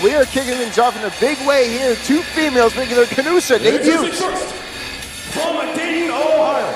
We are kicking things off in a big way here. Two females making their Canusa debuts. First, from Dayton, Ohio,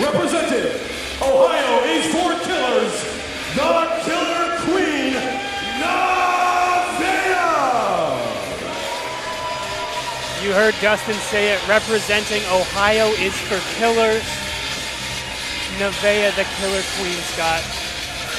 representing Ohio Age 4 Killers, the Killer Queen, Nevaeh. You heard Dustin say it, representing Ohio is for Killers. Nevaeh, the Killer Queen, Scott.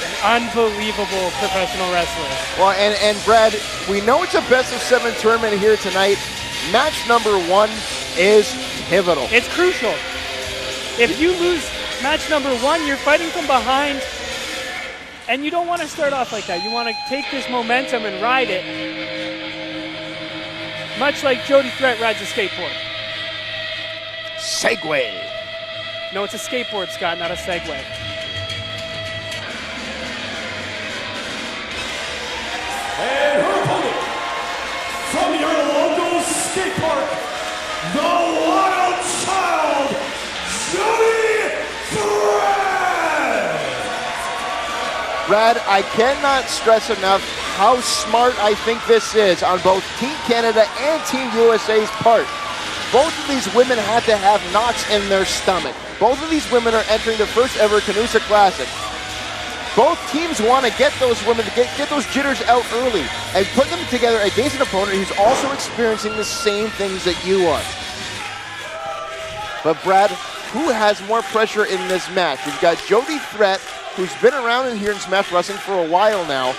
An unbelievable professional wrestler. Well, and Brad, we know it's a best-of-7 tournament here tonight. Match number 1 is pivotal. It's crucial. If you lose match number 1, you're fighting from behind, and you don't want to start off like that. You want to take this momentum and ride it, much like Jody Threat rides a skateboard. Segway. No, it's a skateboard, Scott, not a Segway. And her opponent, from your local skate park, the Wild Child, Jody Threat. Brad, I cannot stress enough how smart I think this is on both Team Canada and Team USA's part. Both of these women had to have knots in their stomach. Both of these women are entering the first ever Canusa Classic. Both teams want to get those women to get those jitters out early and put them together against an opponent who's also experiencing the same things that you are. But Brad, who has more pressure in this match? We've got Jody Threat, who's been around in here in Smash Wrestling for a while now,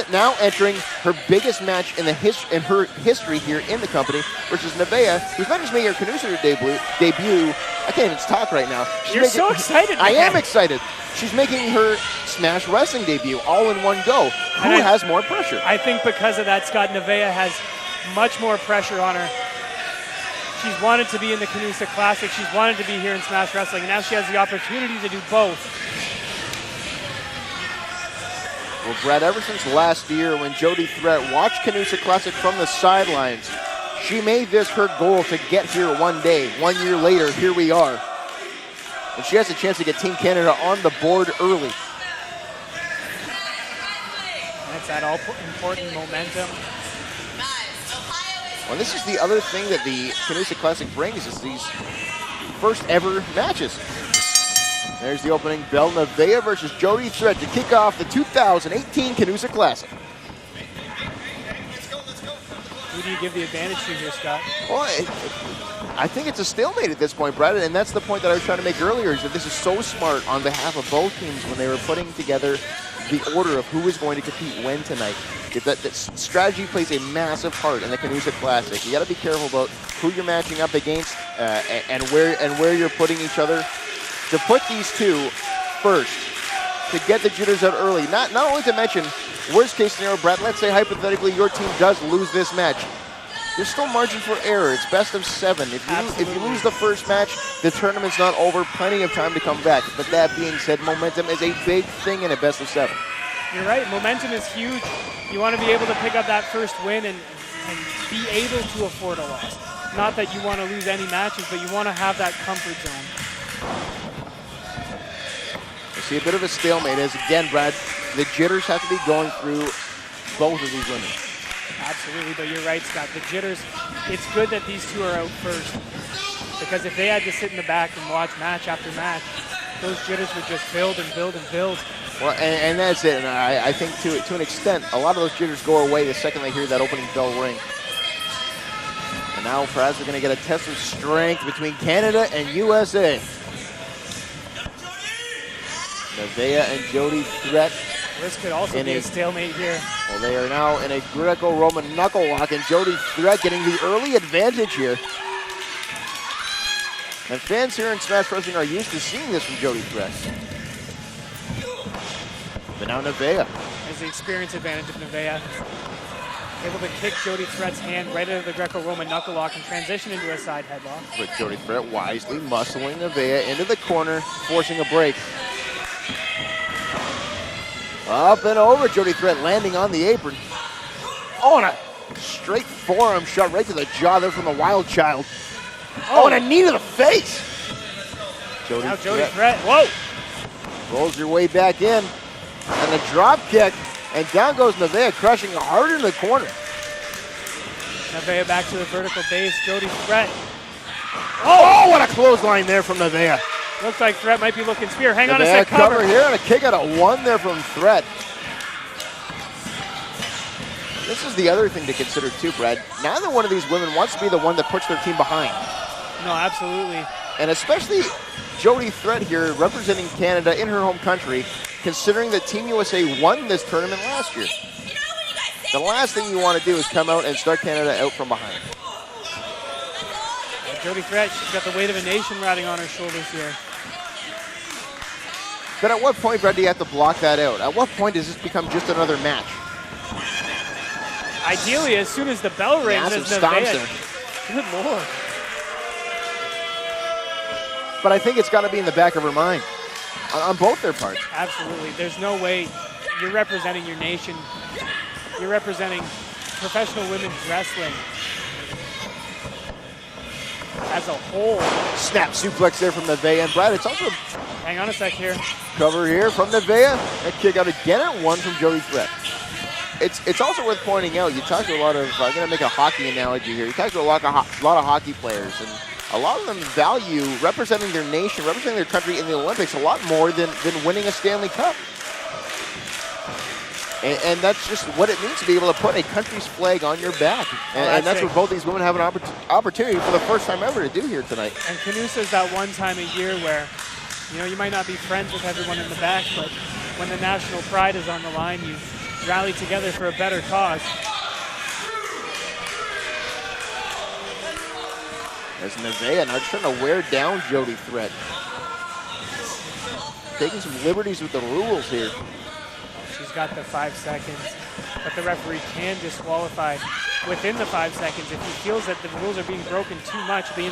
now entering her biggest match in her history here in the company versus Nevaeh, who's not just making her Canusa debut. I can't even talk right now. You're so excited. I am excited. She's making her Smash Wrestling debut all in one go. Who has more pressure? I think because of that, Scott, Nevaeh has much more pressure on her. She's wanted to be in the Canusa Classic. She's wanted to be here in Smash Wrestling, and now she has the opportunity to do both. Well, Brad, ever since last year when Jody Threat watched Canusa Classic from the sidelines, she made this her goal to get here one day. 1 year later, here we are. And she has a chance to get Team Canada on the board early. That's that all-important momentum. Well, this is the other thing that the Canusa Classic brings, is these first ever matches. There's the opening bell, Nevaeh versus Jody Threat to kick off the 2018 Canusa Classic. Who do you give the advantage to here, Scott? Well, I think it's a stalemate at this point, Brad, and that's the point that I was trying to make earlier, is that this is so smart on behalf of both teams when they were putting together the order of who is going to compete when tonight. That strategy plays a massive part in the Canusa Classic. You got to be careful about who you're matching up against and where you're putting each other. To put these two first, to get the jitters out early. Not only to mention, worst case scenario, Brad, let's say hypothetically your team does lose this match. There's still margin for error. It's best of 7. If you lose the first match, the tournament's not over. Plenty of time to come back. But that being said, momentum is a big thing in a best of 7. You're right. Momentum is huge. You want to be able to pick up that first win and be able to afford a loss. Not that you want to lose any matches, but you want to have that comfort zone. I see a bit of a stalemate as, again, Brad, the jitters have to be going through both of these women. Absolutely, but you're right, Scott. The jitters, it's good that these two are out first, because if they had to sit in the back and watch match after match, those jitters would just build and build and build. Well, and that's it. And I think to an extent, a lot of those jitters go away the second they hear that opening bell ring. And now perhaps we're going to get a test of strength between Canada and USA. Nevaeh and Jody Threat. This could also be a stalemate here. Well, they are now in a Greco-Roman knuckle lock, and Jody Threat getting the early advantage here. And fans here in Smash Wrestling are used to seeing this from Jody Threat. But now Nevaeh. There's the experience advantage of Nevaeh. Able to kick Jody Threat's hand right into the Greco-Roman knuckle lock and transition into a side headlock. But Jody Threat wisely muscling Nevaeh into the corner, forcing a break. Up and over, Jody Threat landing on the apron. Oh, and a straight forearm shot right to the jaw there from the Wild Child. Oh, and a knee to the face. Jody Threat, whoa. Rolls your way back in. And a drop kick. And down goes Nevaeh, crushing hard in the corner. Nevaeh back to the vertical base. Jody Threat. Oh, what a clothesline there from Nevaeh. Looks like Threat might be looking spear. Hang on a Nevaeh sec, cover. here, and a kick out of 1 there from Threat. This is the other thing to consider too, Brad. Neither one of these women wants to be the one that puts their team behind. No, absolutely. And especially Jody Threat here representing Canada in her home country, considering that Team USA won this tournament last year. The last thing you want to do is come out and start Canada out from behind. And Jody Threat, she's got the weight of a nation riding on her shoulders here. But at what point, Brad, do you have to block that out? At what point does this become just another match? Ideally, as soon as the bell rings, Massive as stomps Nevaeh. there. Good Lord. But I think it's got to be in the back of her mind on both their parts. Absolutely. There's no way you're representing your nation. You're representing professional women's wrestling as a whole. Snap suplex there from Nevaeh. And Brad, it's also Hang on a sec here. cover here from Nevaeh. That kick out again at 1 from Jody Threat. It's also worth pointing out, you talk to a lot of, I'm going to make a hockey analogy here, you talk to a lot of hockey players, and a lot of them value representing their nation, representing their country in the Olympics a lot more than winning a Stanley Cup. And that's just what it means to be able to put a country's flag on your back. And that's what both these women have an opportunity for the first time ever to do here tonight. And Canusa's that one time a year where, you might not be friends with everyone in the back, but when the national pride is on the line, you rally together for a better cause. As Nevaeh now trying to wear down Jody Threat. Taking some liberties with the rules here. She's got the 5 seconds, but the referee can disqualify within the 5 seconds if he feels that the rules are being broken too much. It'll be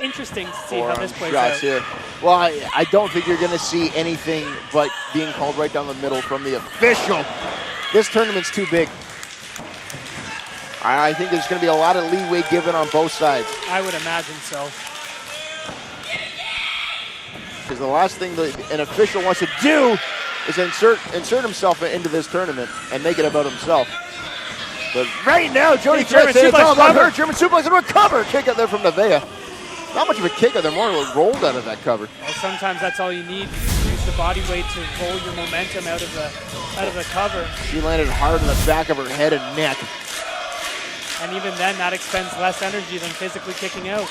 interesting to see how this plays out. Here. Well, I don't think you're going to see anything but being called right down the middle from the official. This tournament's too big. I think there's going to be a lot of leeway given on both sides. I would imagine so. Because the last thing that an official wants to do is insert himself into this tournament and make it about himself. But right now, Jody Threat says it's all about her. German suplex into a cover. Kick out there from Nevaeh. Not much of a kick out there, more rolled out of that cover. Well, sometimes that's all you need. Use the body weight to roll your momentum out of the cover. She landed hard in the back of her head and neck. And even then, that expends less energy than physically kicking out.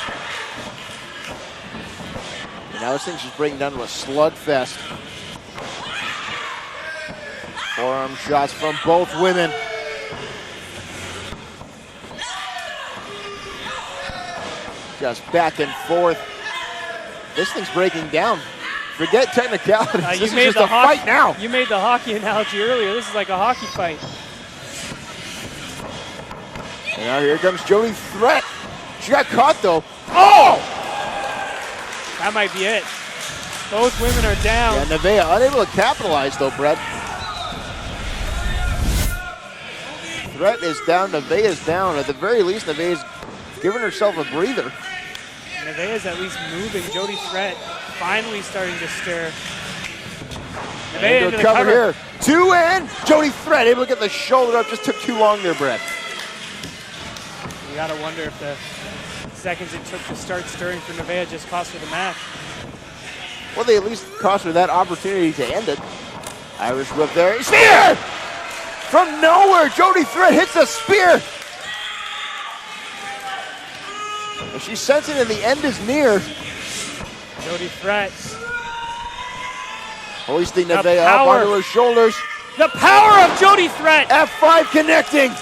And now this thing she's breaking down to a slugfest. Forearm shots from both women. Just back and forth. This thing's breaking down. Forget technicalities. This is just a fight now. You made the hockey analogy earlier. This is like a hockey fight. And now here comes Jody Threat. She got caught though. Oh! That might be it. Both women are down. Yeah, Nevaeh unable to capitalize though, Brett. Threat is down, Nevaeh is down. At the very least, Nevaeh is giving herself a breather. Nevaeh is at least moving. Jody Threat finally starting to stir. Nevaeh into the cover here. 2 and Jody Threat able to get the shoulder up. Just took too long there, Brett. You gotta wonder if the seconds it took to start stirring for Nevaeh just cost her the match. Well, they at least cost her that opportunity to end it. Irish whip there. Spear! From nowhere, Jody Threat hits a spear. And she's sensing that the end is near. Jody Threat. Hoisting Nevaeh up onto her shoulders. The power of Jody Threat. F5 connecting.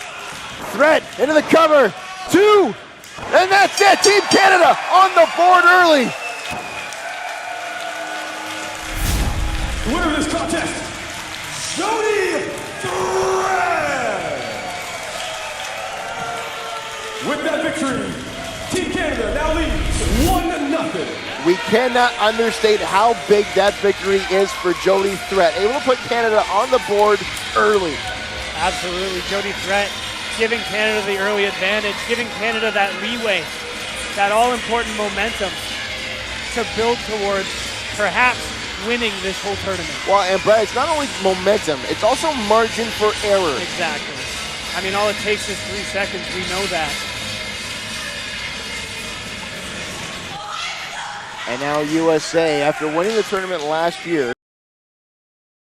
Threat into the cover. 2. And that's it. Team Canada on the board early. The winner of this contest, Jody Threat. With that victory, Team Canada now leads 1-0. We cannot understate how big that victory is for Jody Threat. Able to put Canada on the board early. Absolutely. Jody Threat giving Canada the early advantage, giving Canada that leeway, that all-important momentum to build towards perhaps winning this whole tournament. Well, and Brad, it's not only momentum, it's also margin for error. Exactly. I mean, all it takes is 3 seconds. We know that. And now USA, after winning the tournament last year,